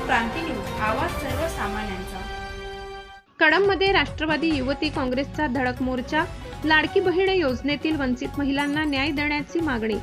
क्रांती news, आवाज सर्वसामान्यांचा। कळंबमध्ये राष्ट्रवादी युवती काँग्रेसचा धडक मोर्चा। लाडकी बहीण योजनेतील वंचित महिलांना न्याय देण्याची मागणी।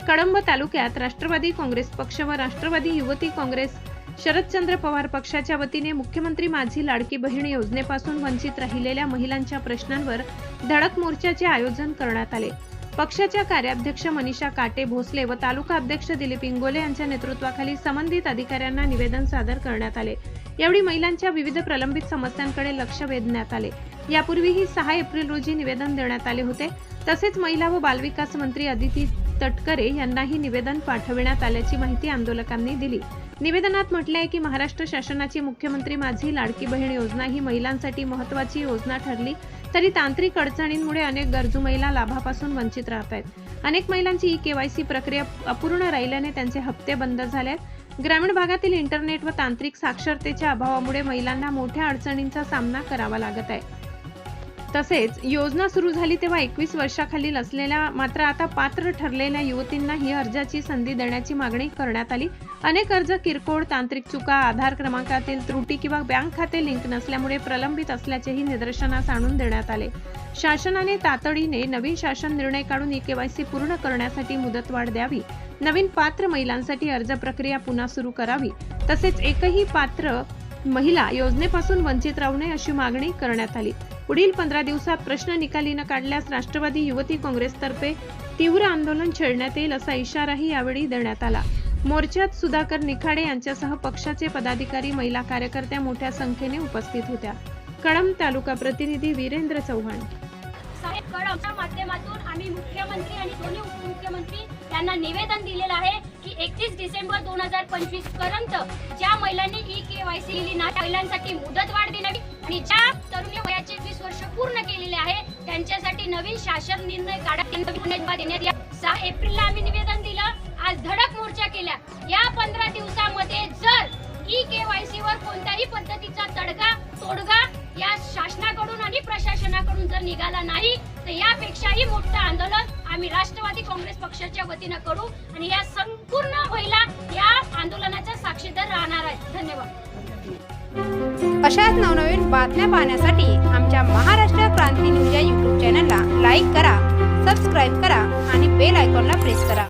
कळंब तालुक्यात राष्ट्रवादी काँग्रेस पक्ष व राष्ट्रवादी युवती काँग्रेस शरदचंद्र पवार पक्षाच्या वतीने मुख्यमंत्री माझी लाडकी बहीण योजनेपासून वंचित राहिलेल्या महिलांच्या प्रश्नांवर धडक मोर्चाचे आयोजन करण्यात आले। पक्षाच्या कार्याध्यक्ष मनीषा काटे भोसले व तालुका अध्यक्ष दिलीप इंगोले यांच्या नेतृत्वाखाली संबंधित अधिकाऱ्यांना निवेदन सादर करण्यात आले। यावेळी महिलांच्या विविध प्रलंबित समस्यांकडे लक्ष वेधण्यात आले। यापूर्वीही 6 एप्रिल रोजी निवेदन देण्यात आले होते। तसेच महिला व बालविकास मंत्री अदिती तटकरे यांनाही निवेदन पाठविण्यात आल्याची माहिती आंदोलकांनी दिली। निवेदनात म्हटले आहे की महाराष्ट्र शासनाची मुख्यमंत्री माझी लाडकी बहीण योजना ही महिलांसाठी महत्त्वाची योजना ठरली तरी तांत्रिक अडचणींमुळे अनेक गरजू महिला लाभापासून वंचित राहत आहेत। अनेक महिलांची केवायसी प्रक्रिया अपूर्ण राहिल्याने त्यांचे हप्ते बंद झाले आहेत। ग्रामीण भागातील इंटरनेट व तांत्रिक साक्षरतेच्या अभावामुळे महिलांना मोठ्या अडचणींचा सामना करावा लागत आहे। तसेच योजना सुरू झाली तेव्हा 21 वर्षाखालील असलेल्या मात्र आता पात्र ठरलेल्या युवतींना ही अर्जाची संधी देण्याची मागणी करण्यात आली। अनेक अर्ज किरकोळ तांत्रिक चुका, आधार क्रमांकातील त्रुटी किंवा बँक खाते लिंक नसल्यामुळे प्रलंबित असल्याचेही निदर्शनास आणून देण्यात आले। शासनाने तातडीने नवीन शासन निर्णय काढून केवायसी पूर्ण करण्यासाठी मुदतवाढ द्यावी। नवीन पात्र महिलांसाठी अर्ज प्रक्रिया पुन्हा सुरू करावी। तसेच एकही पात्र महिला योजनेपासून वंचित राहू नये अशी मागणी करण्यात आली। पुढील 15 दिवसात प्रश्न निकाली न काढल्यास राष्ट्रवादी युवती काँग्रेसतर्फे तीव्र आंदोलन छेडण्यात येईल असा इशाराही यावेळी देण्यात आला। मोर्चात सुधाकर निखाडे यांच्यासह पक्षाचे पदाधिकारी, महिला कार्यकर्त्या मोठ्या संख्येने उपस्थित होत्या। कळंब तालुका प्रतिनिधी वीरेंद्र चव्हाण। साहेब, कळंबच्या माध्यमातून आम्ही मुख्यमंत्री आणि दोन्ही उपमुख्यमंत्री यांना निवेदन दिलेलं आहे की 31 डिसेंबर 2025 पर्यंत ज्या महिलांनी केवायसी केली नाही महिलांसाठी मुदतवाढ देण्यावी आणि ज्या तरुणी वयाचे 20 वर्ष पूर्ण केलेले आहे त्यांच्यासाठी नवीन शासन निर्णय देण्यात या। 6 एप्रिलला आम्ही निवेदन दिलं, आज धडक मोर्चा केला। या 15 दिवसामध्ये जर केवायसी वर कोणत्याही पद्धतीचा तोडगा या शासनाकडून आणि प्रशासनाकडून जर निघाला नाही तर यापेक्षाही मोठं आंदोलन आम्ही राष्ट्रवादी काँग्रेस पक्षाच्या वतीने करू आणि या संपूर्ण महिला या आंदोलनाच्या साक्षीदार राहणार आहेत। धन्यवाद। अशाच नवनवीन बातम्या पाहण्यासाठी आमच्या महाराष्ट्र क्रांती न्यूज या YouTube चॅनलला लाईक करा, सबस्क्राईब करा आणि बेल आयकॉनला प्रेस करा।